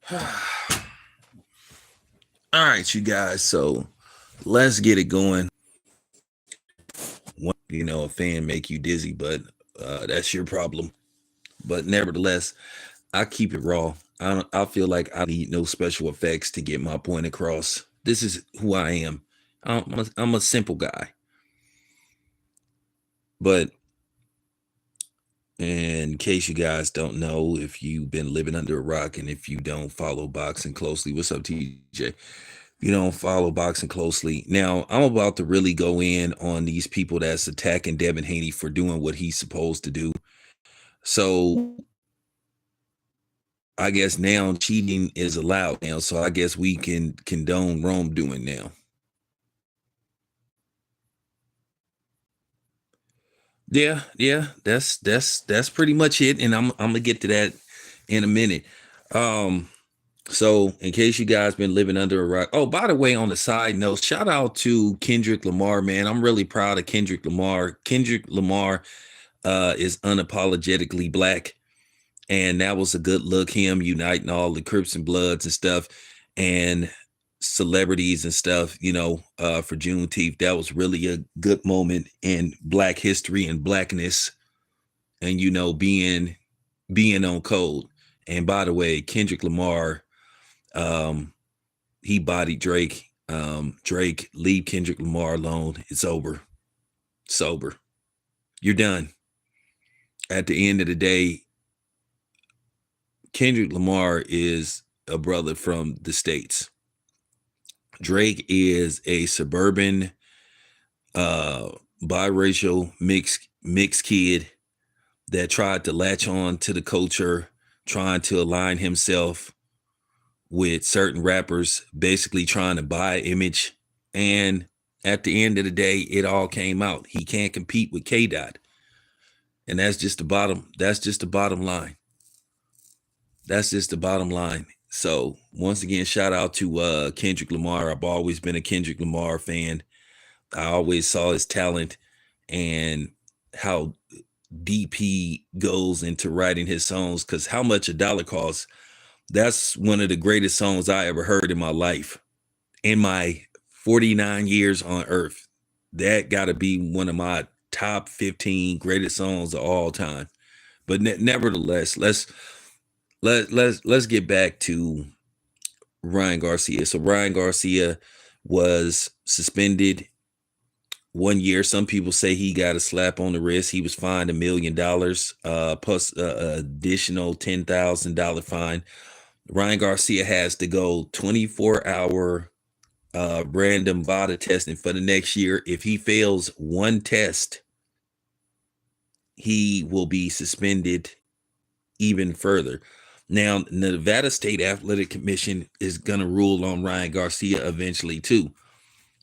All right, you guys. So let's get it going. A fan make you dizzy, but that's your problem. But nevertheless, I keep it raw. I feel like I need no special effects to get my point across. This is who I am. I'm a simple guy. But in case you guys don't know, if you've been living under a rock and if you don't follow boxing closely, what's up, TJ? You don't follow boxing closely. Now, I'm about to really go in on these people that's attacking Devin Haney for doing what he's supposed to do. So I guess now cheating is allowed now. So I guess we can condone wrongdoing now. Yeah, that's pretty much it. And I'm gonna get to that in a minute. Um, So, in case you guys been living under a rock, oh, by the way, on the side note, shout out to Kendrick Lamar, man. I'm really proud of Kendrick Lamar. Kendrick Lamar is unapologetically black, and that was a good look. Him uniting all the Crips and Bloods and stuff, and celebrities and stuff. For Juneteenth, that was really a good moment in Black history and blackness, and being on code. And by the way, Kendrick Lamar. Um, he bodied Drake. Drake, leave Kendrick Lamar alone. It's over. It's over. You're done. At the end of the day, Kendrick Lamar is a brother from the States. Drake is a suburban, uh, biracial mixed kid that tried to latch on to the culture, trying to align himself with certain rappers, basically trying to buy image. And at the end of the day, it all came out. He can't compete with K Dot. And that's just the bottom line. That's just the bottom line. So once again, shout out to Kendrick Lamar. I've always been a Kendrick Lamar fan. I always saw his talent and how deep he goes into writing his songs, because how much a dollar costs. That's one of the greatest songs I ever heard in my life. In my 49 years on earth, that got to be one of my top 15 greatest songs of all time. But nevertheless, let's get back to Ryan Garcia. So Ryan Garcia was suspended 1 year. Some people say he got a slap on the wrist. He was fined $1 million plus additional $10,000 fine. Ryan Garcia has to go 24-hour random VADA testing for the next year. If he fails one test, he will be suspended even further. Now, the Nevada State Athletic Commission is going to rule on Ryan Garcia eventually too.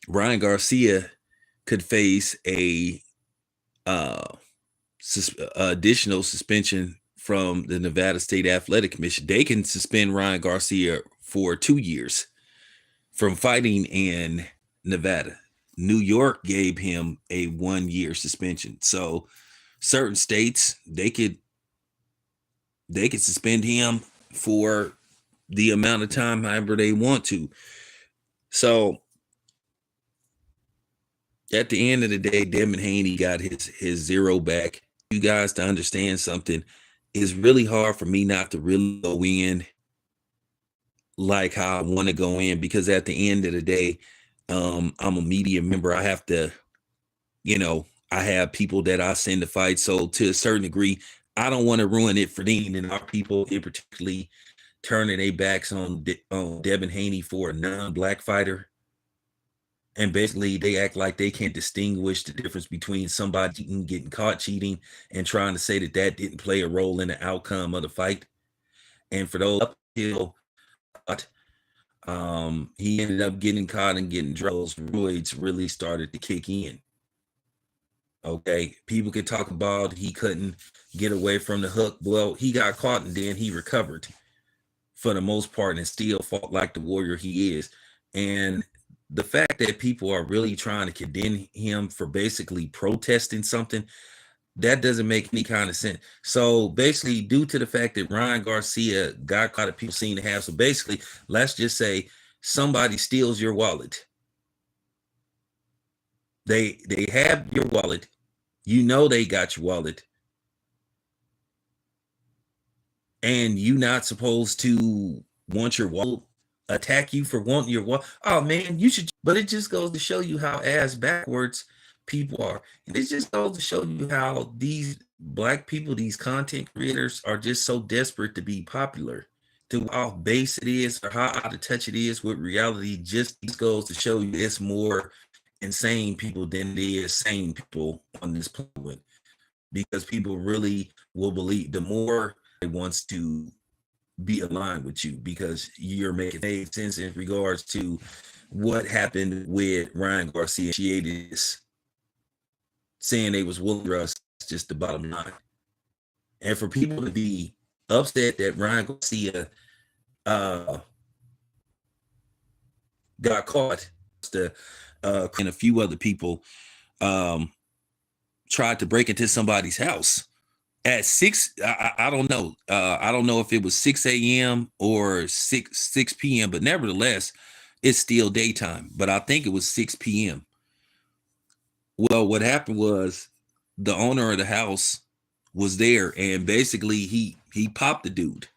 Ryan Garcia could face a additional suspension from the Nevada State Athletic Commission. They can suspend Ryan Garcia for 2 years from fighting in Nevada. New York gave him a 1 year suspension. So certain states, they could suspend him for the amount of time however they want to. So at the end of the day, Devin Haney got his zero back. You guys to understand something, it's really hard for me not to really go in like how I want to go in, because at the end of the day, I'm a media member. I have to, I have people that I send to fight. So to a certain degree, I don't want to ruin it for them and our people, in particularly turning their backs on Devin Haney for a non-black fighter. And basically, they act like they can't distinguish the difference between somebody getting caught cheating and trying to say that didn't play a role in the outcome of the fight. And for those uphill, he ended up getting caught and getting drugs. Roids really started to kick in. Okay, people could talk about he couldn't get away from the hook. Well, he got caught and then he recovered for the most part and still fought like the warrior he is. And the fact that people are really trying to condemn him for basically protesting something, That doesn't make any kind of sense. So basically, due to the fact that Ryan Garcia got caught, that people seem to have. So basically, let's just say somebody steals your wallet. They have your wallet. You know they got your wallet, and you not supposed to want your wallet, attack you for wanting your wallet. Oh man, you should. But it just goes to show you how ass backwards people are, and it just goes to show you how these black people, these content creators, are just so desperate to be popular. To how base it is or how out of touch it is with reality, just goes to show you it's more insane people than it is sane people on this planet, because people really will believe the more it wants to be aligned with you, because you're making sense in regards to what happened with Ryan Garcia initiated this, saying they was willing to us, just the bottom line. And for people to be upset that Ryan Garcia got caught, and a few other people tried to break into somebody's house at 6. I don't know. I don't know if it was 6 a.m. or 6 p.m., but nevertheless, it's still daytime. But I think it was 6 p.m. Well, what happened was the owner of the house was there, and basically he popped the dude.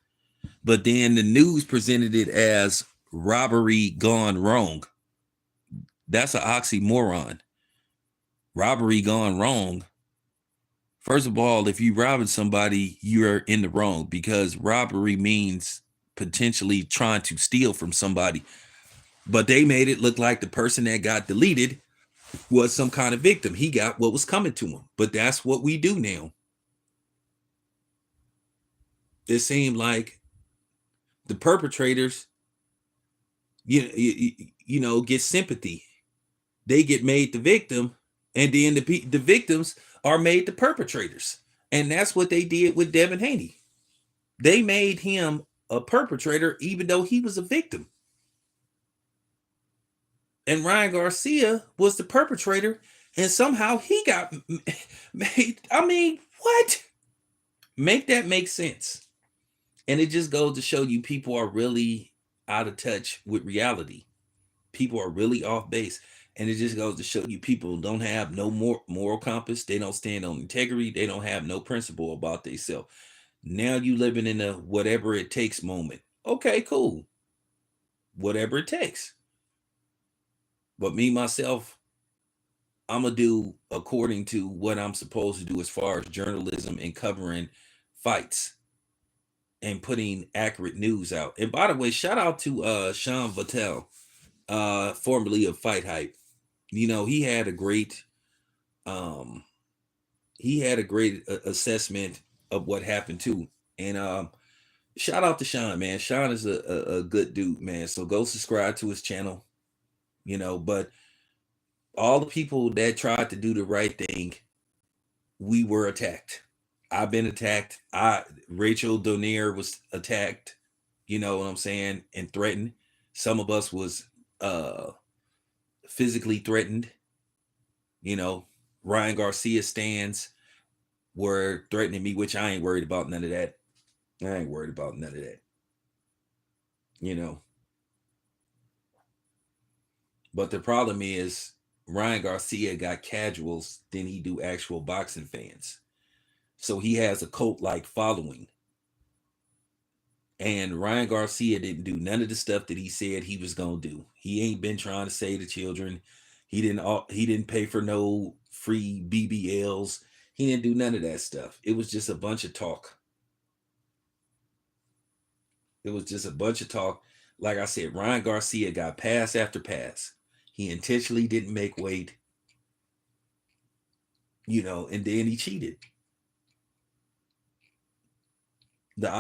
But then the news presented it as robbery gone wrong. That's an oxymoron. Robbery gone wrong. First of all, if you're robbing somebody, you're in the wrong, because robbery means potentially trying to steal from somebody. But they made it look like the person that got deleted was some kind of victim. He got what was coming to him. But that's what we do now. It seemed like the perpetrators, get sympathy. They get made the victim, and then the victims are made the perpetrators. And that's what they did with Devin Haney. They made him a perpetrator even though he was a victim. And Ryan Garcia was the perpetrator, and somehow he got made. I mean, what? Make that make sense. And it just goes to show you people are really out of touch with reality. People are really off base. And it just goes to show you people don't have no more moral compass. They don't stand on integrity. They don't have no principle about themselves. Now you living in a whatever it takes moment. Okay, cool. Whatever it takes. But me, myself, I'm going to do according to what I'm supposed to do as far as journalism and covering fights and putting accurate news out. And by the way, shout out to Sean Vattel, formerly of Fight Hype. He had a great assessment of what happened too. And shout out to Sean, man. Sean is a good dude, man. So go subscribe to his channel. But all the people that tried to do the right thing, we were attacked. I've been attacked. Rachel Donier was attacked, you know what I'm saying, and threatened. Some of us was physically threatened. Ryan Garcia stands were threatening me, which I ain't worried about none of that. I ain't worried about none of that. But the problem is Ryan Garcia got casuals than he do actual boxing fans. So he has a cult-like following. And Ryan Garcia didn't do none of the stuff that he said he was gonna do. He ain't been trying to save the children. He didn't pay for no free BBLs. He didn't do none of that stuff. It was just a bunch of talk. It was just a bunch of talk. Like I said, Ryan Garcia got pass after pass. He intentionally didn't make weight, and then he cheated. The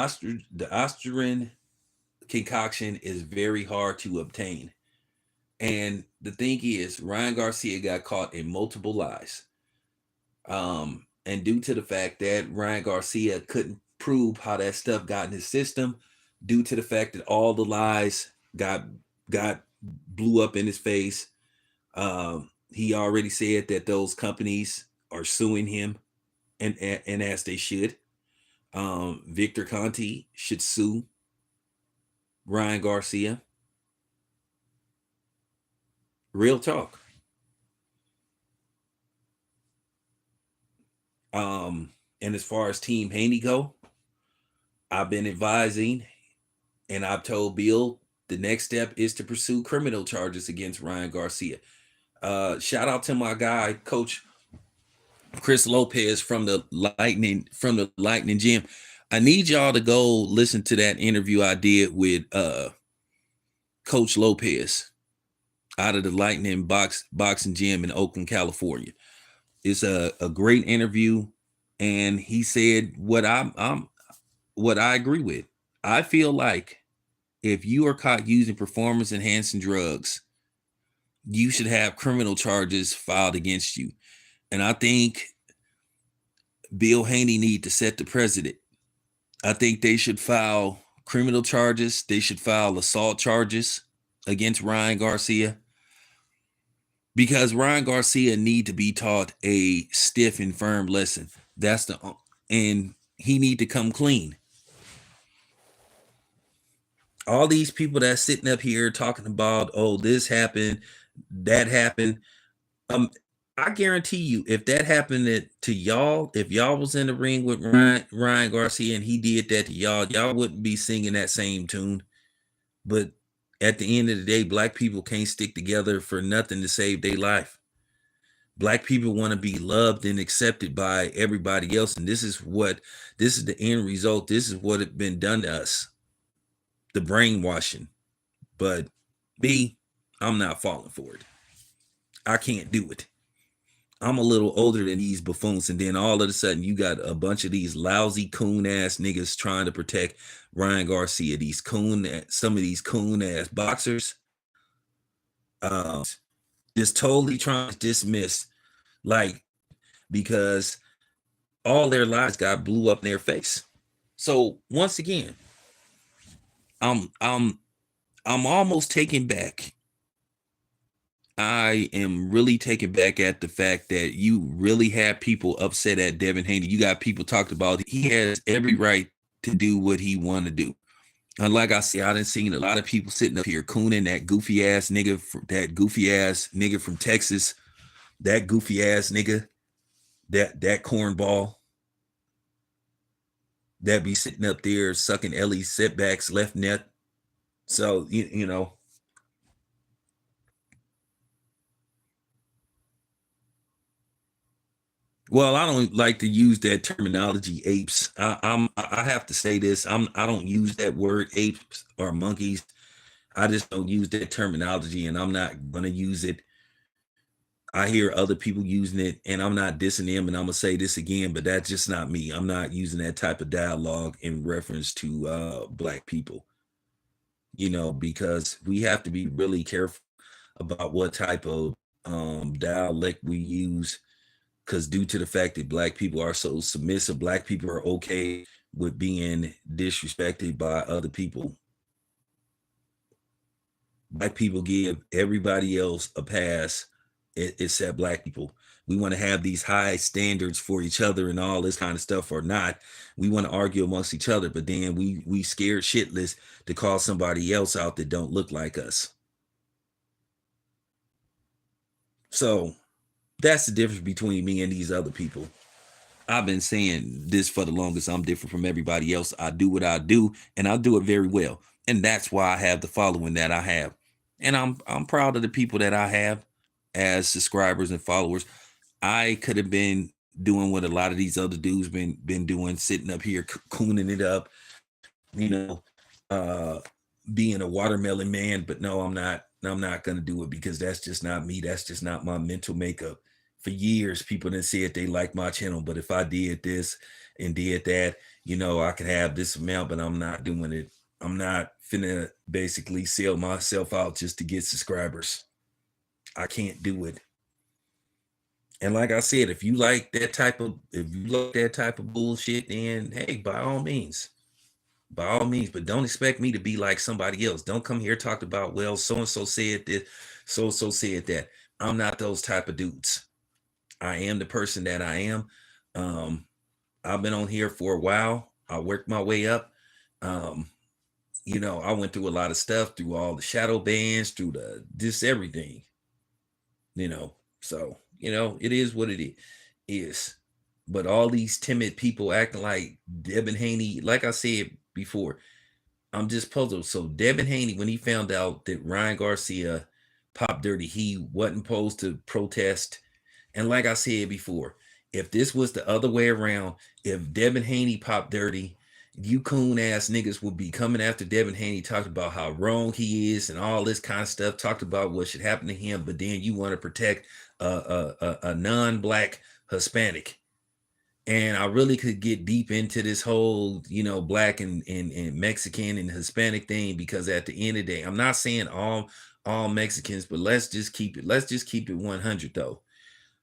Austrian concoction is very hard to obtain. And the thing is, Ryan Garcia got caught in multiple lies. And due to the fact that Ryan Garcia couldn't prove how that stuff got in his system, due to the fact that all the lies got blew up in his face, he already said that those companies are suing him. and as they should. Victor Conti should sue Ryan Garcia. Real talk. And as far as Team Haney go, I've been advising and I've told Bill the next step is to pursue criminal charges against Ryan Garcia. Shout out to my guy, Coach Chris Lopez from the Lightning Gym. I need y'all to go listen to that interview I did with Coach Lopez out of the Lightning boxing gym in Oakland, California. It's a great interview, and he said what I agree with. I feel like if you are caught using performance enhancing drugs, you should have criminal charges filed against you. And I think Bill Haney need to set the precedent. I think they should file criminal charges. They should file assault charges against Ryan Garcia, because Ryan Garcia need to be taught a stiff and firm lesson. And he need to come clean. All these people that's sitting up here talking about, oh, this happened, that happened. I guarantee you, if that happened to y'all, if y'all was in the ring with Ryan Garcia and he did that to y'all wouldn't be singing that same tune. But at the end of the day, black people can't stick together for nothing to save their life. Black people want to be loved and accepted by everybody else. And this is the end result. This is what has been done to us. The brainwashing. But me, I'm not falling for it. I can't do it. I'm a little older than these buffoons, and then all of a sudden you got a bunch of these lousy coon ass niggas trying to protect Ryan Garcia. Some of these coon ass boxers, just totally trying to dismiss, like, because all their lives got blew up in their face. So once again, I'm almost taken back. I am really taken back at the fact that you really have people upset at Devin Haney. You got people talked about he has every right to do what he want to do. And like I said, I done seen a lot of people sitting up here cooning that goofy ass nigga from Texas, that goofy ass nigga, that cornball that be sitting up there sucking Ellie's setbacks left net. So you know. Well, I don't like to use that terminology, apes. I have to say this. I don't use that word apes or monkeys. I just don't use that terminology, and I'm not gonna use it. I hear other people using it, and I'm not dissing them, and I'm gonna say this again, but that's just not me. I'm not using that type of dialogue in reference to black people, because we have to be really careful about what type of dialect we use, because due to the fact that black people are so submissive, black people are okay with being disrespected by other people. Black people give everybody else a pass except black people. We want to have these high standards for each other and all this kind of stuff, or not. We want to argue amongst each other, but then we scared shitless to call somebody else out that don't look like us. So that's the difference between me and these other people. I've been saying this for the longest. I'm different from everybody else. I do what I do, and I do it very well. And that's why I have the following that I have. And I'm proud of the people that I have as subscribers and followers. I could have been doing what a lot of these other dudes been doing, sitting up here cooning it up, you know, uh being a watermelon man, but no, I'm not. I'm not gonna do it, because that's just not me. That's just not my mental makeup. For years, people didn't say it, they like my channel, but if I did this and did that, I could have this amount, but I'm not doing it. I'm not finna basically sell myself out just to get subscribers. I can't do it. And like I said, if you like that type of bullshit, then hey, by all means, but don't expect me to be like somebody else. Don't come here talk about, well, so and so said this, so and so said that. I'm not those type of dudes. I am the person that I am. I've been on here for a while. I worked my way up. I went through a lot of stuff, through all the shadow bans, through this everything. So it is what it is. But all these timid people acting like Devin Haney, like I said before, I'm just puzzled. So Devin Haney, when he found out that Ryan Garcia popped dirty, he wasn't supposed to protest. And like I said before, if this was the other way around, if Devin Haney popped dirty, you coon ass niggas would be coming after Devin Haney, talking about how wrong he is and all this kind of stuff, talked about what should happen to him, but then you want to protect a non-black Hispanic. And I really could get deep into this whole, black and Mexican and Hispanic thing, because at the end of the day, I'm not saying all Mexicans, but let's just keep it 100 though.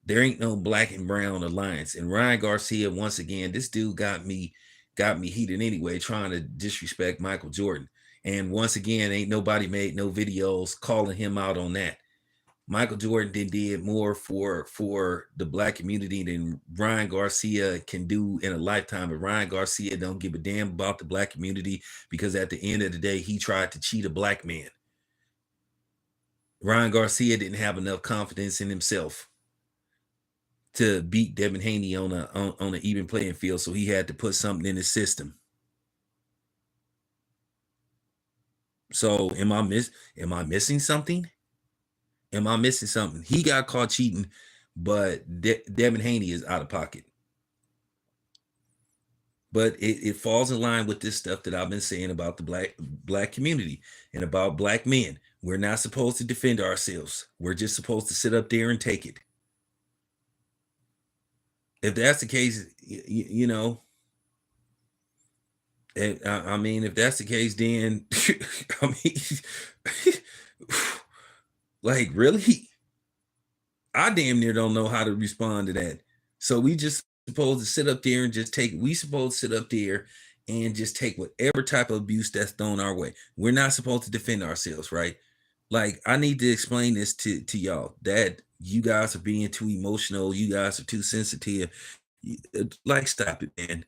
There ain't no black and brown alliance. And Ryan Garcia, once again, this dude got me heated anyway, trying to disrespect Michael Jordan. And once again, ain't nobody made no videos calling him out on that. Michael Jordan did more for the black community than Ryan Garcia can do in a lifetime. But Ryan Garcia don't give a damn about the black community, because at the end of the day, he tried to cheat a black man. Ryan Garcia didn't have enough confidence in himself to beat Devin Haney on an even playing field, so he had to put something in his system. So am I missing something? Am I missing something? He got caught cheating, but Devin Haney is out of pocket. But it falls in line with this stuff that I've been saying about the black community and about black men. We're not supposed to defend ourselves. We're just supposed to sit up there and take it. If that's the case, I mean, if that's the case, then I mean, like, really, I damn near don't know how to respond to that. So we just supposed to sit up there and just take. We supposed to sit up there and just take whatever type of abuse that's thrown our way. We're not supposed to defend ourselves, right? Like, I need to explain this to y'all, that you guys are being too emotional. You guys are too sensitive. Like, stop it, man.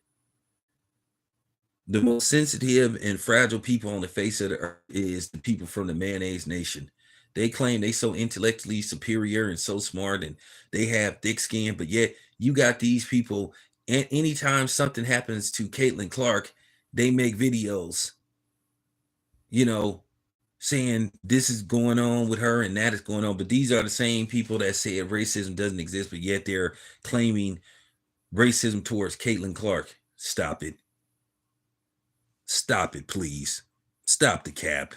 The most sensitive and fragile people on the face of the earth is the people from the mayonnaise nation. They claim they so intellectually superior and so smart, and they have thick skin, but yet you got these people, and anytime something happens to Caitlin Clark, they make videos, saying this is going on with her and that is going on. But these are the same people that said racism doesn't exist, but yet they're claiming racism towards Caitlin Clark. Stop it. Stop it, please. Stop the cap.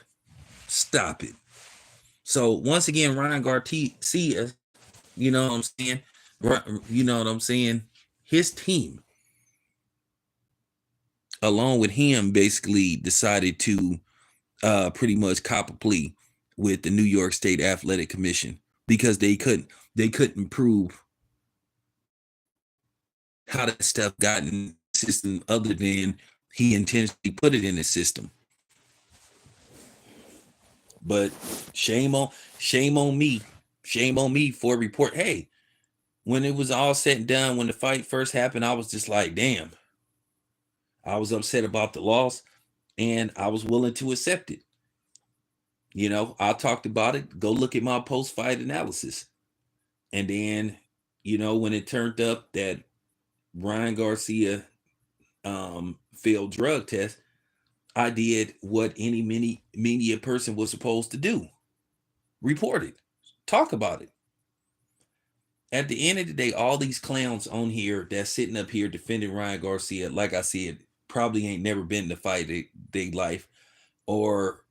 Stop it. So once again, Ryan Garcia, you know what I'm saying? You know what I'm saying? His team, along with him, basically decided to pretty much cop a plea with the New York State Athletic Commission, because they couldn't prove how that stuff got in the system, other than he intentionally put it in the system. But shame on me. Shame on me for a report. Hey, when it was all said and done, when the fight first happened, I was just like, damn. I was upset about the loss, and I was willing to accept it. I talked about it. Go look at my post-fight analysis. And then, when it turned up that Ryan Garcia failed drug test, I did what any media person was supposed to do. Report it. Talk about it. At the end of the day, all these clowns on here that's sitting up here defending Ryan Garcia, like I said, probably ain't never been in a fight they life, or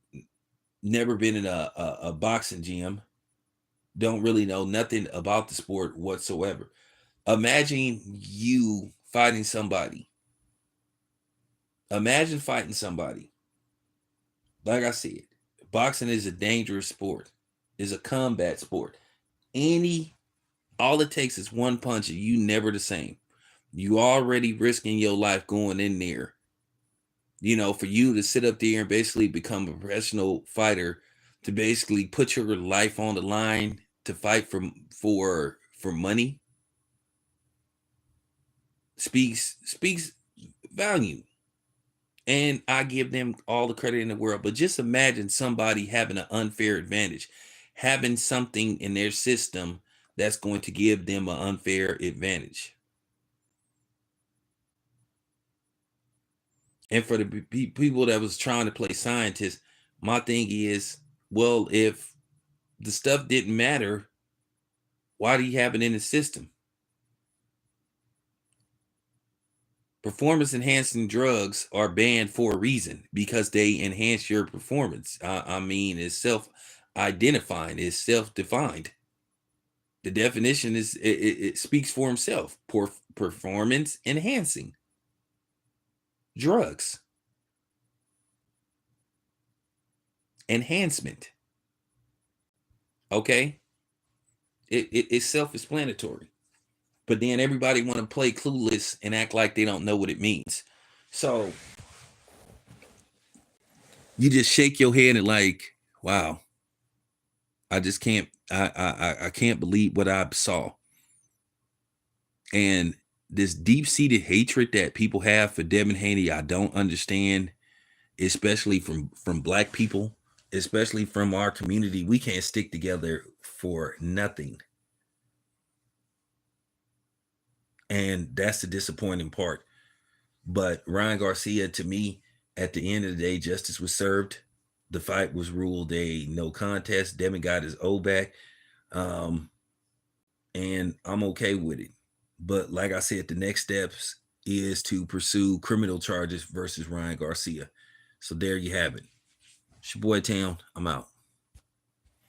never been in a boxing gym, don't really know nothing about the sport whatsoever. Imagine you fighting somebody. Imagine fighting somebody. Like I said, boxing is a dangerous sport. It's a combat sport. All it takes is one punch and you never the same. You already risking your life going in there. For you to sit up there and basically become a professional fighter, to basically put your life on the line to fight for money. speaks value. And I give them all the credit in the world. But just imagine somebody having an unfair advantage, having something in their system that's going to give them an unfair advantage. And for the people that was trying to play scientists, my thing is, well, if the stuff didn't matter, why do you have it in the system? Performance enhancing drugs are banned for a reason, because they enhance your performance. I mean, it's self-identifying, it's self-defined. The definition is it speaks for himself. Performance enhancing drugs, enhancement. Okay, it's self-explanatory. But then everybody want to play clueless and act like they don't know what it means. So you just shake your head and like, wow, I just can't. I can't believe what I saw. And this deep-seated hatred that people have for Devin Haney, I don't understand, especially from black people, especially from our community. We can't stick together for nothing. And that's the disappointing part. But Ryan Garcia, to me, at the end of the day, justice was served. The fight was ruled a no contest. Devin got his O back. And I'm okay with it. But like I said, the next steps is to pursue criminal charges versus Ryan Garcia. So there you have it. It's your boy Town. I'm out.